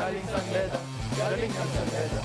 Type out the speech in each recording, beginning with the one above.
galing San Beda, galing ng San Beda.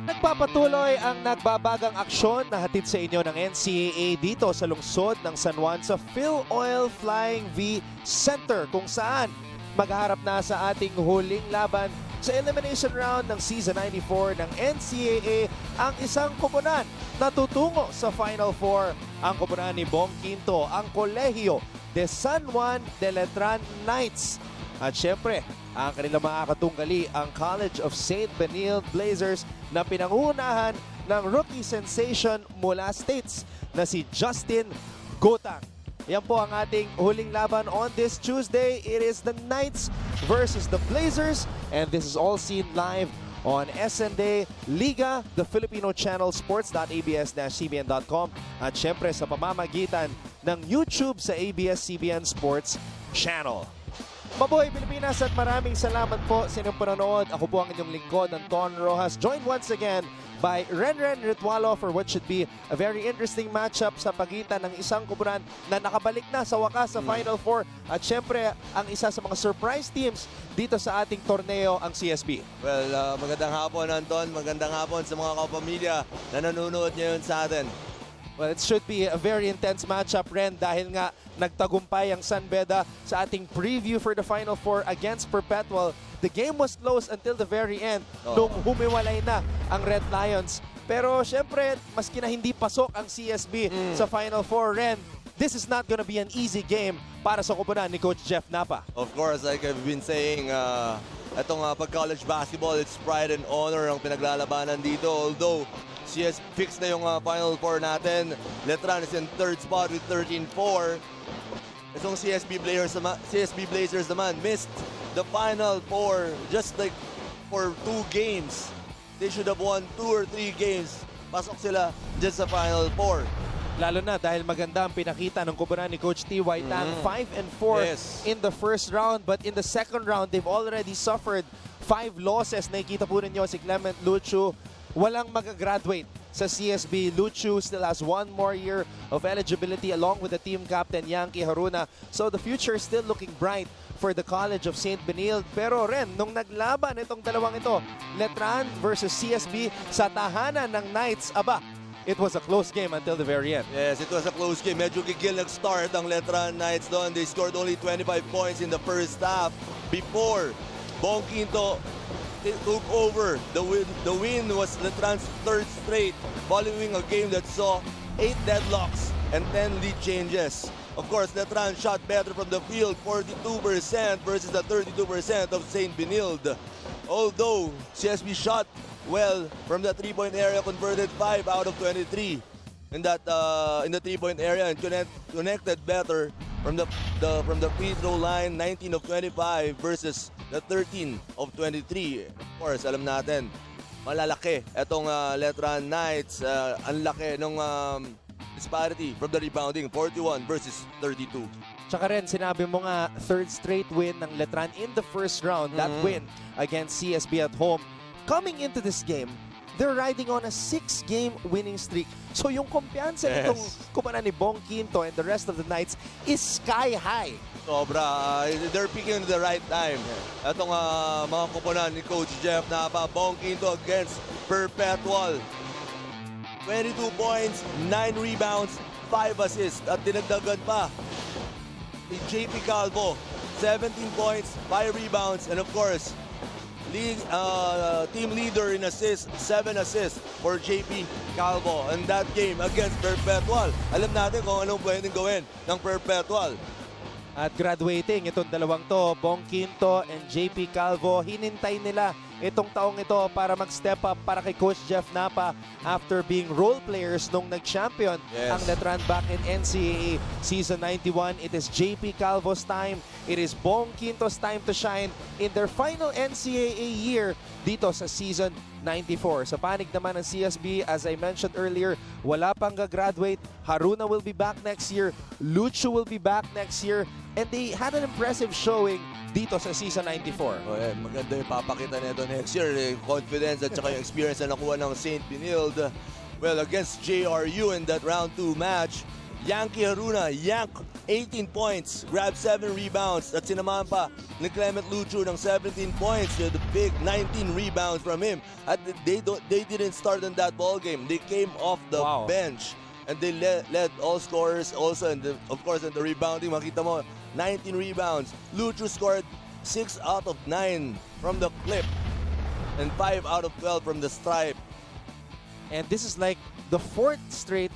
Nagpapatuloy ang nagbabagang aksyon na hatid sa inyo ng NCAA dito sa lungsod ng San Juan sa Phil Oil Flying V Center kung saan maghaharap na sa ating huling laban sa elimination round ng Season 94 ng NCAA ang isang koponan na tutungo sa Final Four. Ang koponan ni Bong Quinto, ang Colegio de San Juan de Letran Knights. At syempre, ang kanilang mga katunggali, ang College of St. Benilde Blazers na pinangunahan ng rookie sensation mula States na si Justin Gotang. Yan po ang ating huling laban on this Tuesday. It is the Knights versus the Blazers, and this is all seen live on SND Liga, the Filipino channel, sports.abs-cbn.com, at syempre sa pamamagitan ng YouTube sa ABS-CBN Sports Channel. Mabuhay Pilipinas at maraming salamat po sa inyong panonood. Ako po ang inyong lingkod, Anton Rojas, joined once again by Renren Ritualo for what should be a very interesting matchup sa pagitan ng isang koponan na nakabalik na sa wakas sa Final Four at syempre ang isa sa mga surprise teams dito sa ating torneo, ang CSB. Well, magandang hapon Anton, magandang hapon sa mga kapamilya na nanonood ngayon sa atin. Well, it should be a very intense matchup, Ren, dahil nga nagtagumpay ang San Beda sa ating preview for the Final Four against Perpetual. The game was close until the very end nung humiwalay na ang Red Lions. Pero syempre, maski na hindi pasok ang CSB sa Final Four, Ren, this is not gonna be an easy game para sa koponan ni Coach Jeff Napa. Of course, like I've been saying, itong pag-college basketball, it's pride and honor ang pinaglalabanan dito. Although, CS fixed na yung Final Four natin. Letran is in third spot with 13-4. Itong CSB Blazers naman missed the Final Four just like for 2 games. They should have won 2 or 3 games. Pasok sila just sa Final Four. Lalo na dahil maganda ang pinakita ng koponan ni Coach T.Y. Tang, 5-4 in the first round. But in the second round, they've already suffered 5 losses. Nakikita po ninyo si Clement Luchu. Walang mag-graduate sa CSB. Luchu still has 1 more year of eligibility along with the team captain Yankee Haruna. So the future is still looking bright for the College of St. Benilde. Pero Ren, nung naglaban itong dalawang ito, Letran versus CSB sa tahanan ng Knights, aba, it was a close game until the very end. Yes, it was a close game. Medyo gigil nag-start ang Letran Knights doon. They scored only 25 points in the first half before Bong Quinto took over. The win was Letran's 3rd straight following a game that saw 8 deadlocks and 10 lead changes. Of course, Letran shot better from the field, 42% versus the 32% of St. Benilde. Although CSB shot well from the 3-point area, converted 5 out of 23 in the 3-point area and connected better from the free throw line, 19 of 25 versus the 13 of 23. Of course, alam natin, malalaki itong Letran Knights. Ang laki ng disparity from the rebounding, 41 versus 32. Tsaka rin, sinabi mo nga, 3rd straight win ng Letran in the first round. That win against CSB at home. Coming into this game, they're riding on a 6-game winning streak. So yung kumpiyansa nitong kumanan ni Bong Quinto and the rest of the Knights is sky high. Sobra. They're picking at the right time. Itong mga kuponan ni Coach Jeff Napa, Bong Quinto against Perpetual. 22 points, 9 rebounds, 5 assists. At dinagdagan pa ni JP Calvo, 17 points, 5 rebounds, and of course, team leader in assists, 7 assists for JP Calvo in that game against Perpetual. Alam natin kung anong pwedeng gawin ng Perpetual. At graduating itong dalawang to, Bong Quinto and JP Calvo, hinintay nila itong taong ito para mag-step up para kay Coach Jeff Napa after being role players nung nag-champion ang Letran back in NCAA Season 91. It is JP Calvo's time. It is Bong Quinto's time to shine in their final NCAA year dito sa Season 94. Sa panig naman ng CSB, as I mentioned earlier, wala pang gagraduate. Haruna will be back next year. Luchu will be back next year. and they had an impressive showing dito sa season 94. Oh, yeah, maganda yung papakita nito next year. Confidence at saka yung experience na nakuha ng St. Benilde. Well, against JRU in that round 2 match, Yankee Haruna, 18 points, grabbed 7 rebounds. At sinamahan pa ni Clement Lucho ng 17 points. The big 19 rebounds from him. At they didn't start in that ball game. They came off the bench. And they led all scorers also. And of course, in the rebounding, makita mo, 19 rebounds. Lucho scored 6 out of 9 from the clip. And 5 out of 12 from the stripe. And this is like the third straight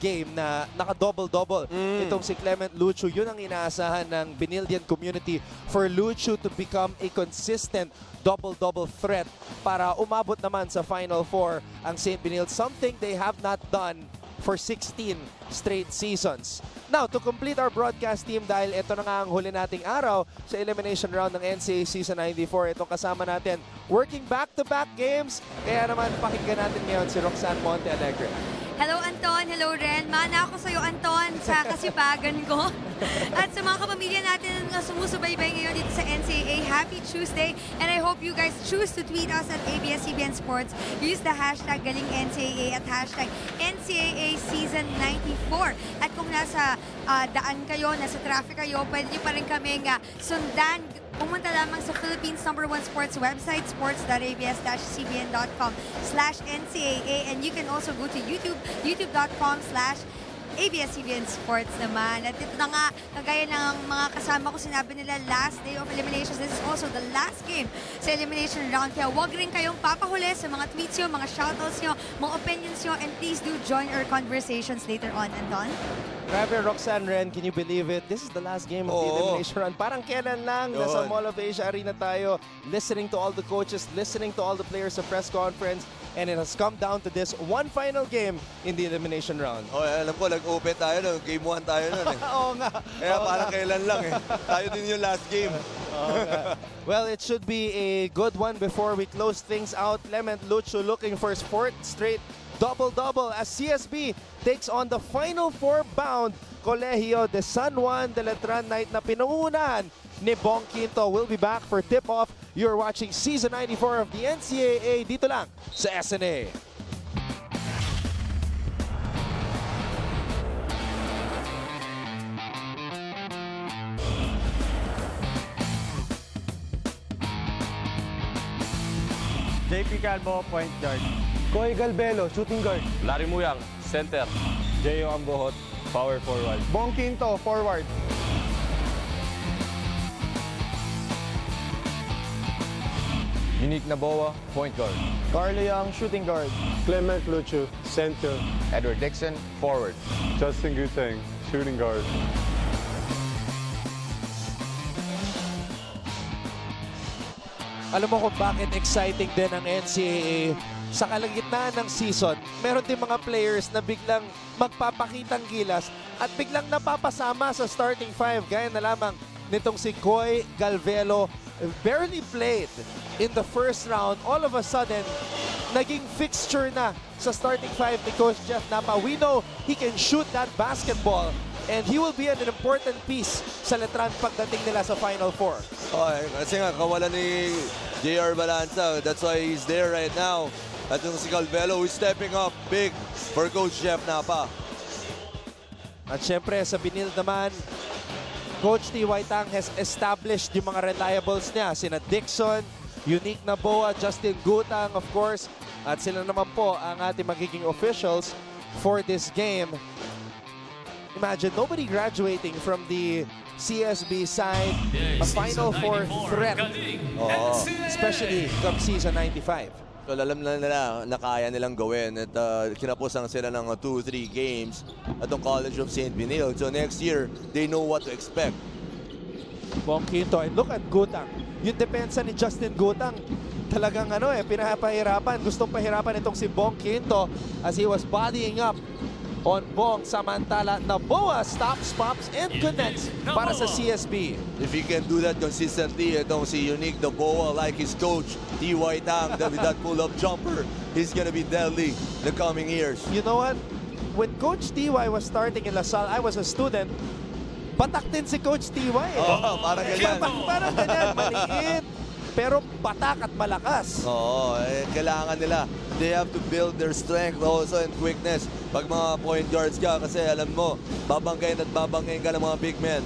game na naka-double-double itong si Clement Lucho. Yun ang inaasahan ng Benildian community for Lucho to become a consistent double-double threat para umabot naman sa Final Four ang St. Benilde, something they have not done for 16 straight seasons. Now, to complete our broadcast team, dahil ito na nga ang huli nating araw sa elimination round ng NCAA Season 94, itong kasama natin working back-to-back games. Kaya naman, pakinggan natin ngayon si Roxanne Monte Alegre. Hello, Anton. Hello, Ren. Mana ako sa'yo, Anton, sa kasipagan ko. At sa mga kapamilya natin na sumusubaybay ngayon dito sa NCAA, happy Tuesday. And I hope you guys choose to tweet us at ABS-CBN Sports. Use the hashtag GalingNCAA at hashtag NCAA Season 94. At kung nasa daan kayo, nasa traffic kayo, pwede nyo pa rin kaming sundan. Pumunta lamang sa Philippines' #1 sports website, sports.abs-cbn.com/NCAA, and you can also go to youtube.com/ABS-CBN Sports naman. At ito na nga, kagaya ng mga kasama ko, sinabi nila last day of eliminations. This is also the last game sa elimination round. Kaya huwag rin kayong papahuli sa mga tweets nyo, mga shoutouts nyo, mga opinions nyo, and please do join our conversations later on. Anton? Grabe, Roxanne, Ren, can you believe it? This is the last game of the elimination round. Parang kailan lang, nasa Mall of Asia Arena tayo, listening to all the coaches, listening to all the players sa press conference, and it has come down to this one final game in the elimination round. Oh, alam ko, nag-open tayo nun. Game 1 tayo nun eh. Oo nga. Kaya parang kailan lang eh. Tayo din yung last game. Well, it should be a good one before we close things out. Clement Lucho looking for his 4th straight double-double as CSB takes on the Final Four bound Colegio de San Juan de Letran night na pinuunahan ni Bong Quinto. We'll be back for tip-off. You're watching Season 94 of the NCAA dito lang sa SNA. JP Calvo, point guard. Koy Galvelo, shooting guard. Larry Muyang, center. J.O. Ambohot, power forward. Bong Quinto, forward. Unique Naboa, point guard. Carlo Young, shooting guard. Clement Lucho, center. Edward Dixon, forward. Justin Guteng, shooting guard. Alam mo kung bakit exciting din ang NCAA sa kalagitnaan ng season. Meron din mga players na biglang magpapakitang gilas at biglang napapasama sa starting 5. Gaya na lamang nitong si Koy Galvelo, barely played in the first round. All of a sudden, naging fixture na sa starting 5 ni Coach Jeff Napa. We know he can shoot that basketball. And he will be an important piece sa Letran pagdating nila sa Final Four. Okay, kasi nga, kawalan ni JR Balanza. That's why he's there right now. At yung si Galvelo, who's stepping up big for Coach Jeff Napa. At syempre, sa Benilde naman, Coach T.Y. Tang has established yung mga reliables niya. Sina Dixon, Unique Naboa, Justin Gutang, of course. At sila naman po ang ating magiging officials for this game. Imagine, nobody graduating from the CSB side, a Final Four threat, especially come season 95. So alam na nila na kaya nilang gawin at kinapusan sila ng 2-3 games at ang College of St. Benilde. So next year, they know what to expect. Bong Quinto, and look at Gutang. Yung depensa ni Justin Gutang, talagang pinapahirapan. Gustong pahirapan itong si Bong Quinto as he was bodying up on Bong. Samantala, Naboa stops, pops, and connects para sa CSB. If he can do that consistently, itong si Unique Naboa, like his coach, T.Y. Tang, with that pull-up jumper, he's gonna be deadly the coming years. You know what? When Coach T.Y. was starting in La Salle, I was a student. Patak din si Coach TY. Oo, parang ganyan. Parang ganyan, maliit. Pero patak at malakas. Oo, kailangan nila. They have to build their strength also and quickness. Pag mga point guards ka, kasi alam mo, babanggayin at babanggayin ka ng mga big men.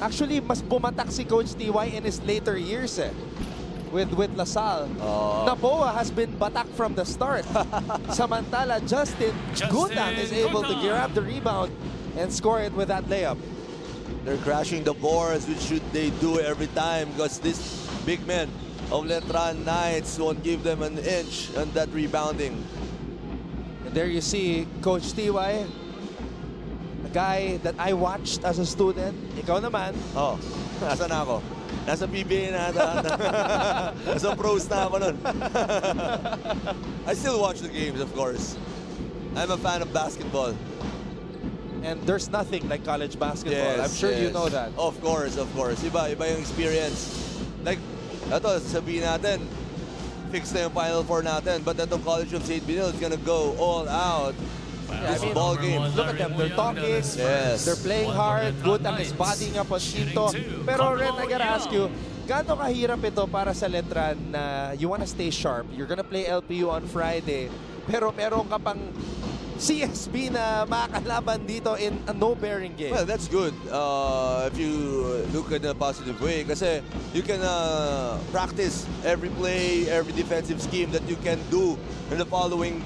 Actually, mas bumatak si Coach TY in his later years with LaSalle. Naboa has been batak from the start. Samantala, Justin Gutang is able to grab the rebound and score it with that layup. They're crashing the boards, which should they do every time, because this big men of Letran Knights won't give them an inch on that rebounding. And there you see Coach TY, a guy that I watched as a student. Ikaw naman. Oh, nasa na ako? Nasa PBA na ata. Nasa pros na ako nun. I still watch the games, of course. I'm a fan of basketball. And there's nothing like college basketball. I'm sure you know that. Of course, of course. Iba yung experience. Like, ito, sabihin natin, fix na yung Final Four natin, but itong College of St. Benilde is gonna go all out. This ball game. Look at them. They're talking. Yes. They're playing hard. Gutang is bodying up on Quinto. Pero Ren, I gotta ask you, gaano kahirap ito para sa Letran na you wanna stay sharp? You're gonna play LPU on Friday. Pero meron ka pang CSB na makakalaban dito in a no-bearing game. Well, that's good if you look at the positive way. Kasi you can practice every play, every defensive scheme that you can do in the following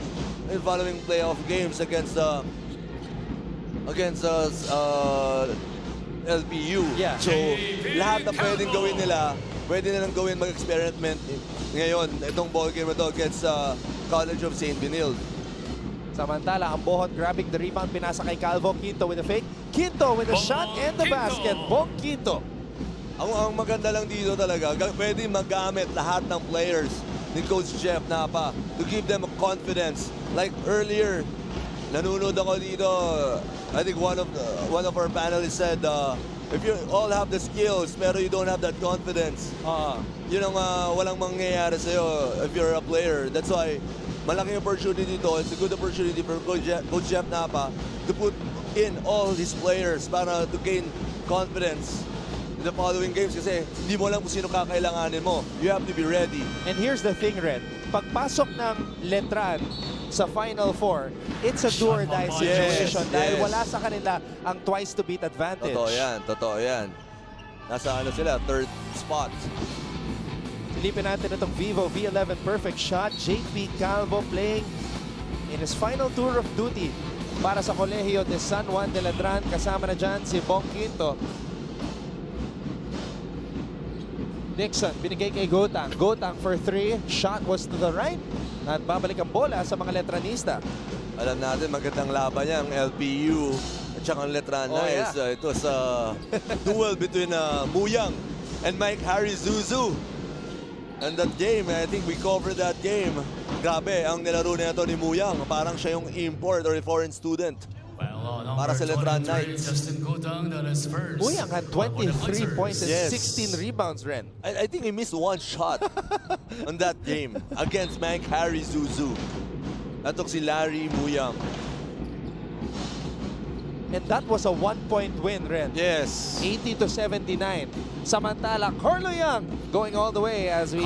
playoff games against LPU. Yeah. So, lahat na pwedeng gawin nila, pwede nilang gawin mag-experiment ngayon, itong ball game ito against College of St. Benilde. Samantala, ang Bohot grabbing the rebound, pinasa kay Calvo. Quinto with a fake. Quinto with a shot and the basket. Bong Quinto. Ang maganda lang dito talaga, pwede magamit lahat ng players ni Coach Jeff Napa to give them a confidence. Like earlier, nanonood ako dito, I think one of our panelists said, if you all have the skills pero you don't have that confidence, yun ang walang mangyayari sa'yo if you're a player. That's why malaking opportunity dito. It's a good opportunity for Coach Jeff Napa to put in all his players para to gain confidence in the following games kasi hindi mo alam kung sino kakailanganin mo. You have to be ready. And here's the thing, Ren. Pagpasok ng Letran sa Final Four, it's a do or die situation dahil wala sa kanila ang twice to beat advantage. Totoo yan. Nasa sila, third spot. Silipin natin itong Vivo V11 perfect shot. JP Calvo playing in his final tour of duty para sa Colegio de San Juan de Letran. Kasama na dyan si Bong Quinto. Dixon, binigay kay Gutang. Gutang for 3. Shot was to the right. At babalik ang bola sa mga Letranista. Alam natin, magandang laban niya ang LPU at saka ang Letran Knights. It was a duel between Muyang and Mike Zuzu. And that game, I think we covered that game. Grabe, ang nilaro na ito ni Muyang. Parang siya yung import or a foreign student para sa Letran Knights. Muyang had 23 points and 16 rebounds, Ren. I think he missed one shot on that game against Mike Zuzu. Natok si Larry Muyang. And that was a 1-point win, Ren. Yes. 80-79. Samantala, Carlo Young going all the way as we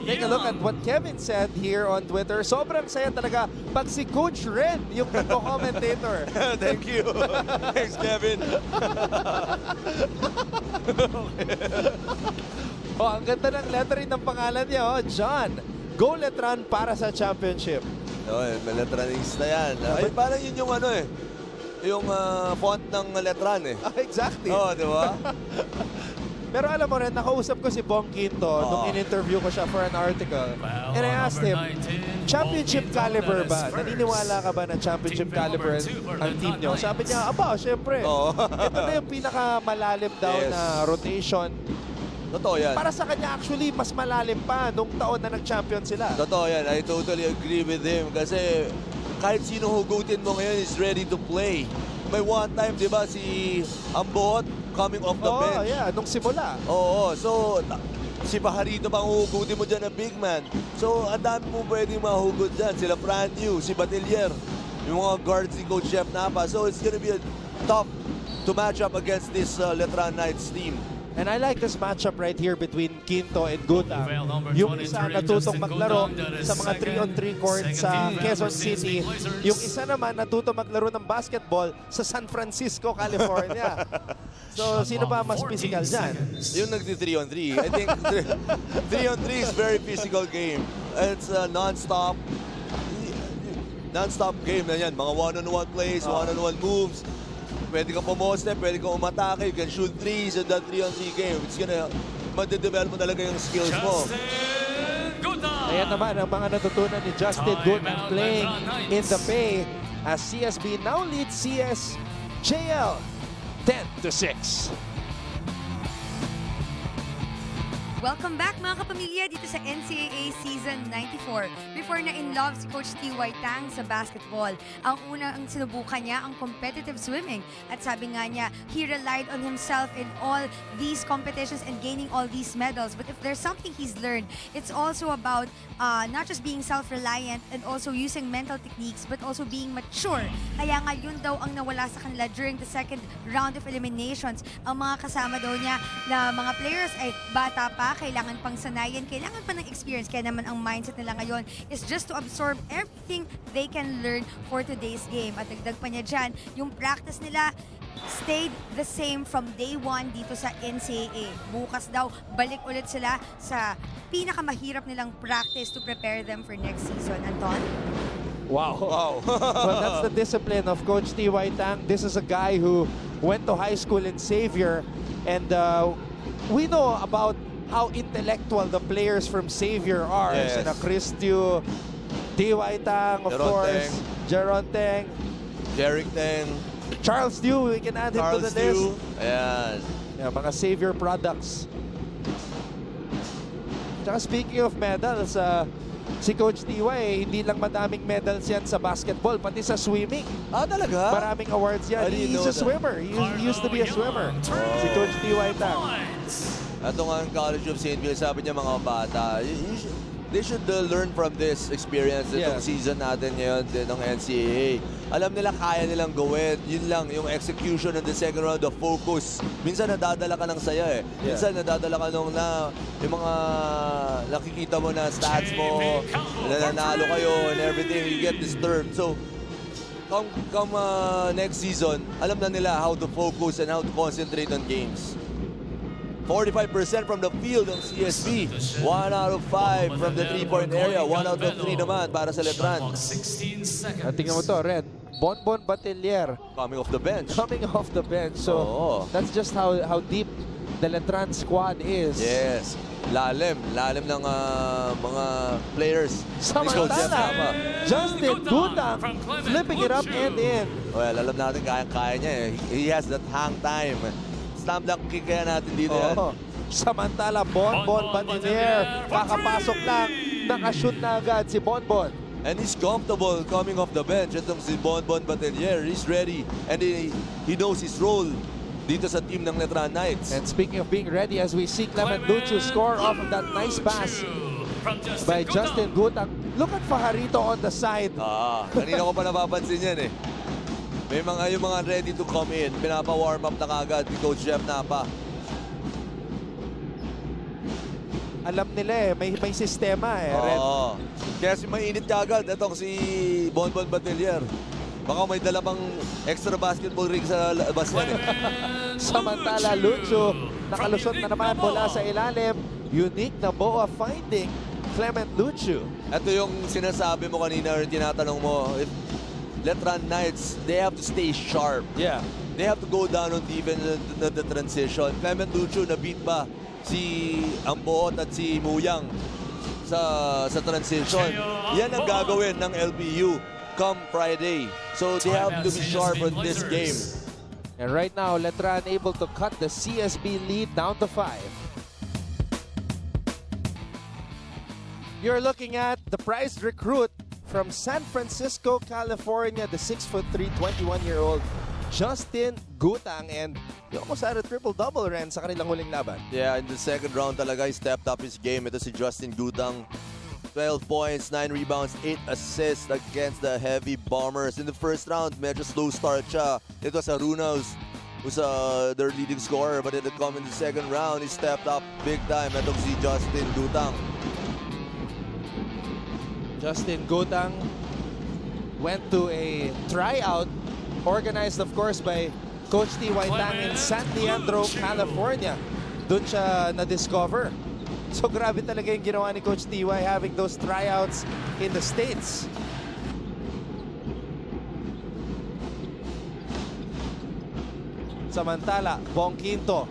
take a look at what Kevin said here on Twitter. Sobrang saya talaga pag si Coach Red yung nagko-commentator. Thank you. Thanks, Kevin. Ang ganda ng lettering ng pangalan niya, John. Go Letran para sa championship. Letranista yan. Ay, parang yun yung yung font ng Letran Exactly. Di ba? Pero alam mo rin, nakausap ko si Bong Quinto nung in-interview ko siya for an article. And I asked him, championship caliber ba? Naniniwala ka ba na championship caliber ang team nyo? Sabi niya, syempre. Ito na yung pinakamalalim daw na rotation. Totoo yan. Para sa kanya, actually, mas malalim pa nung taon na nag-champion sila. Totoo yan. I totally agree with him. Kasi kahit sino hugutin mo ngayon is ready to play. May one time, di ba, si Ambot coming off the bench. Nung simula. So si Pajarito pang hugutin mo dyan na big man. So ang dami mo pwedeng mahugot dyan. Sila Fran Yu, si Batilier, yung mga guards ni Coach Jeff Napa. So it's gonna be a tough to match up against this Letran Knights team. And I like this matchup right here between Quinto and Gutang. Yung isa natutong maglaro sa mga 3-on-3 court sa Quezon City. Yung isa naman natutong maglaro ng basketball sa San Francisco, California. So, sino ba mas physical dyan? Yung nagti-3-on-3. I think 3-on-3 is very physical game. It's a non-stop game na yan. Mga one-on-one plays, one-on-one moves. Pwede kang pumoste, pwede kang umatake, you can shoot threes in that 3-on-3 game. It's gonna ma-develop mo talaga yung skills mo. Ayan naman ang mga natutunan ni Justin Gutang playing in the Bay as CSB now leads CSJL 10-6. Welcome back mga kapamilya dito sa NCAA Season 94. Before na in love si Coach T.Y. Tang sa basketball, ang unang sinubukan niya ang competitive swimming. At sabi nga niya, he relied on himself in all these competitions and gaining all these medals. But if there's something he's learned, it's also about not just being self-reliant and also using mental techniques, but also being mature. Kaya nga yun daw ang nawala sa kanila during the second round of eliminations. Ang mga kasama daw niya na mga players ay bata pa, kailangan pang sanayan, kailangan pa ng experience. Kaya naman ang mindset nila ngayon is just to absorb everything they can learn for today's game. At dagdag pa niya dyan, yung practice nila stayed the same from day 1 dito sa NCAA. Bukas daw, balik ulit sila sa pinakamahirap nilang practice to prepare them for next season. Anton? Wow. Wow. Well, that's the discipline of Coach T.Y. Tang. This is a guy who went to high school in Xavier, and we know about how intellectual the players from Xavier are. Yes. Sina Cristio, T.Y. Tang, of Jeron course, Jeron Teng, Derek Teng, Charles Dew, we can add him to the list. Ayan. Yeah, mga Xavier products. Tsaka speaking of medals, si Coach T.Y. hindi lang madaming medals yan sa basketball, pati sa swimming. Ah, talaga? Maraming awards yan. I didn't He's know a that. swimmer. He used to be a swimmer. Si Coach T.Y. Tang. Ito nga ang College of St. Bill, sabi niya mga bata, they should learn from this experience itong season natin ngayon din ng NCAA. Alam nila kaya nilang gawin. Yun lang, yung execution in the second round, the focus. Minsan nadadala ka ng saya eh. Minsan nadadala ka nung yung mga nakikita mo na stats mo, nananalo kayo and everything, you get disturbed. So, come next season, alam na nila how to focus and how to concentrate on games. 45% from the field ng CSB. 1 out of 5 from the 3-point area. 1 out of 3 naman para sa Letran. At tingnan mo to, Red. Bonbon Batelier. Coming off the bench. Coming off the bench. So, that's just how deep the Letran squad is. Yes. Lalim ng mga players. Samantala, Justin Gutang flipping it up and in. Well, alam natin kaya niya eh. He has that hang time. Slam dunk kick kaya natin dito yan. Samantala, Bonbon Batelier. Kakapasok lang. Nakashoot na agad si Bonbon. And he's comfortable coming off the bench. Itong si Bonbon Batelier, he's ready. And he knows his role dito sa team ng Letran Knights. And speaking of being ready, as we see Clement Luchu score off of that nice pass by Justin Gutang. Look at Fajarito on the side. Kanina ko pa napapansin yan eh. May yung mga ready to come in. Pinapa-warm up na kagad ni Coach Jeff Napa. Alam nila eh, may sistema eh. Red. Kaya si mainit kagad. Itong si Bonbon Batelier. Baka may dala pang extra basketball ring sa labas yan eh. Samantala, Lucho nakalusot na naman mula sa ilalim. Unique na boa finding Clement Lucho. Ito yung sinasabi mo kanina, tinatanong mo, if Letran Knights, they have to stay sharp. Yeah. They have to go down on defense in the transition. Clement Lucho na-beat ba si Amboot at si Muyang sa transition. Yan ang gagawin ng LPU come Friday. So they have to be sharp on this game. And right now, Letran able to cut the CSB lead down to 5. You're looking at the prized recruit from San Francisco, California, the 6'3", 21-year-old Justin Gutang. And yung almost had a triple-double rin sa kanilang huling laban. Yeah, in the second round talaga, he stepped up his game. Ito si Justin Gutang. 12 points, 9 rebounds, 8 assists against the Heavy Bombers. In the first round, medyo slow start siya. It was Aruna's who's their leading scorer. But in the coming second round, he stepped up big time. Itong si Justin Gutang. Justin Gutang went to a tryout organized, of course, by Coach T.Y. Tang in San Leandro, California. Doon siya na-discover. So grabe talaga yung ginawa ni Coach T.Y. having those tryouts in the States. Samantala, Bong Quinto.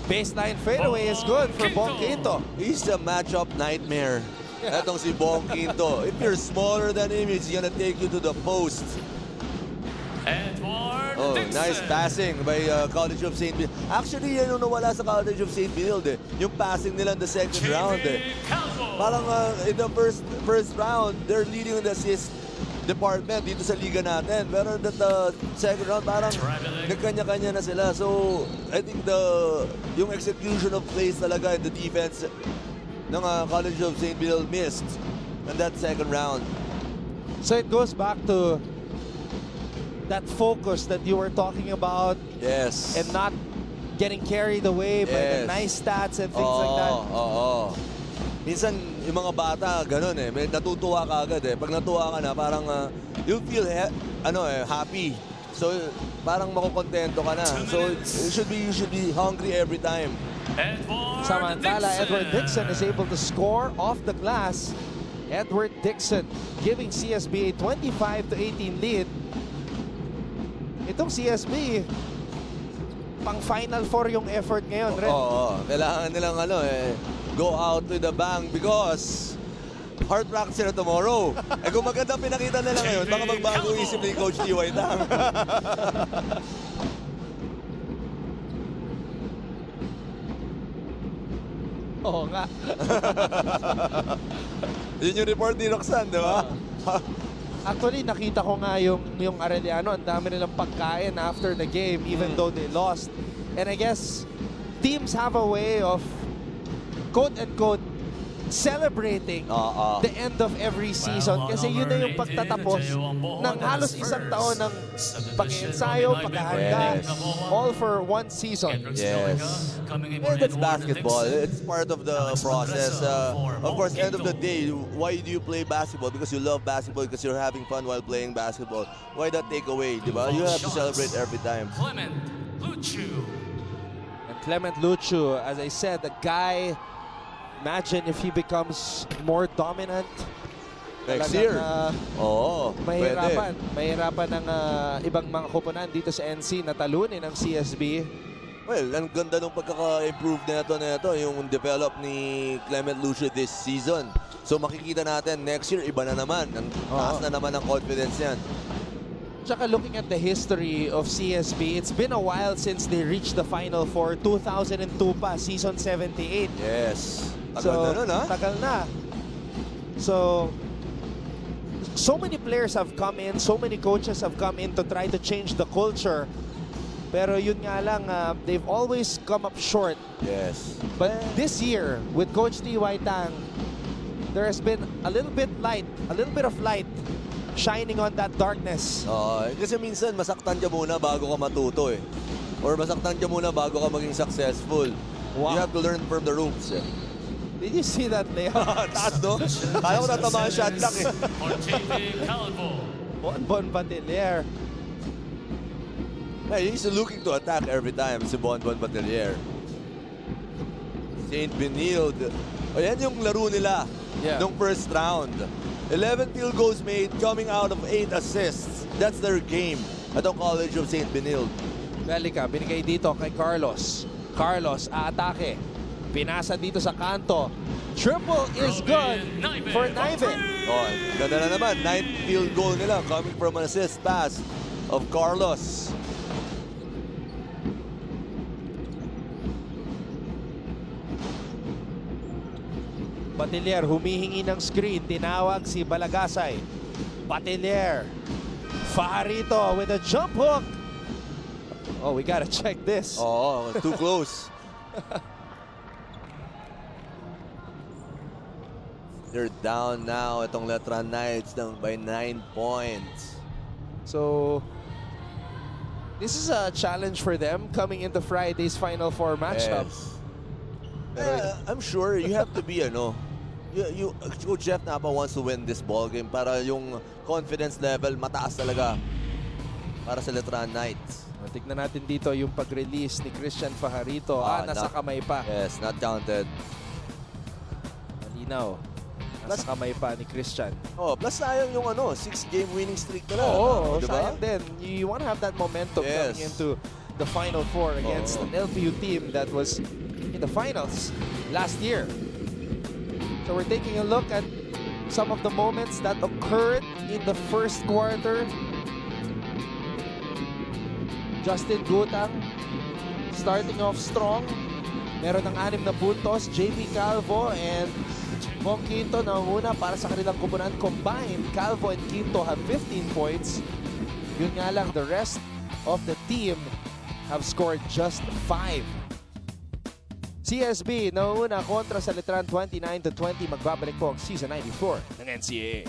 Baseline fadeaway is good for Bong Quinto. He's a matchup nightmare. Etong si Bong Quinto. If you're smaller than him, he's gonna take you to the post. Oh, nice passing by College of St. Benilde. Actually, yan yung nawala sa College of St. Benilde. Yung passing nila in the second round. Parang in the first round, they're leading in the assist department dito sa liga natin. Pero that second round, parang nagkanya-kanya na sila. So, I think yung execution of plays talaga in the defense ng College of St. Benilde missed in that second round. So it goes back to that focus that you were talking about. Yes. And not getting carried away by the nice stats and things like that. Oo. Minsan, yung mga bata, ganun eh. May natutuwa ka agad eh. Pag natuwa ka na, parang you'll feel happy. So, parang makukontento ka na. So, you should be hungry every time. Samantala, Edward Dixon is able to score off the glass. Edward Dixon giving CSB a 25-18 lead. Itong CSB, pang Final Four yung effort ngayon, Ren. Oo. Kailangan nilang go out with a bang because hard practice sila tomorrow. Kung maganda pinakita nila ngayon, baka magbago isip ni Coach T.Y. Tang. Oo nga. Yun yung report ni Roxanne, di ba? Actually, nakita ko nga yung Arellano, ang dami nilang pagkain after the game, even though they lost. And I guess teams have a way of quote-unquote celebrating the end of every season kasi yun na yung pagtatapos ng halos isang taon ng pag-ensayo, paghahanda, all for one season. Yes. And that's basketball. It's part of the process. Of course, end of the day, why do you play basketball? Because you love basketball, because you're having fun while playing basketball. Why that take away, di ba? You have to celebrate every time. And Clement Luchu, as I said, the guy, imagine if he becomes more dominant. Next year. Mahirapan. Mahirapan ng ibang mga koponan dito sa NC na talunin ang CSB. Well, ang ganda nung pagkaka-improve na ito, yung develop ni Clement Lucio this season. So makikita natin next year, iba na naman. Ang taas na naman ang confidence yan. Tsaka looking at the history of CSB, it's been a while since they reached the Final Four. 2002 pa, season 78. Yes. Tagal na nun, ha? Tagal na. So many players have come in, so many coaches have come in to try to change the culture. Pero yun nga lang, they've always come up short. Yes. But this year, with Coach T.Y. Tang, there has been a little bit of light shining on that darkness. Kasi minsan, masaktan ka muna bago ka matuto eh. Or masaktan ka muna bago ka maging successful. Wow. You have to learn from the ropes eh. Did you see that layout? Taas, no? Kaya ko natamaan shot lang eh. Bon Batilier. Hey, he's looking to attack every time si Bon Batilier. St. Benilde. Ayan yung laro nila nung first round. 11 field goals made coming out of 8 assists. That's their game at the College of St. Benilde. Belica, binigay dito kay Carlos. Carlos, aatake. Pinasa dito sa kanto. Triple is good for Niven. Ganda na naman. 9th field goal nila coming from an assist pass of Carlos. Batilier humihingi ng screen. Tinawag si Balagasay. Batilier. Farito with a jump hook. Oh, we gotta check this. Too close. They're down now itong Letran Knights by 9 points. So, This is a challenge for them coming into Friday's Final Four matchup. Yes. I'm sure you have to be Coach Jeff Napa wants to win this ball game para yung confidence level mataas talaga para sa Letran Knights. Tignan natin dito yung pag-release ni Christian Fajarito. Nasa kamay pa. Yes, not counted. Malinaw. Nasa kamay pa ni Christian. Plus sayang yung 6-game winning streak nila. Diba? Sayang din. You want to have that momentum coming into the Final Four against an LPU team that was in the finals last year. So we're taking a look at some of the moments that occurred in the first quarter. Justin Gutang starting off strong. Meron ng 6 na puntos. JP Calvo and Bong Quinto na una para sa kanilang kupunan. Combined, Calvo and Quinto have 15 points. Yun nga lang, the rest of the team have scored just 5. CSB na una kontra sa Letran 29-20. Magbabalik po ang Season 94 ng NCAA.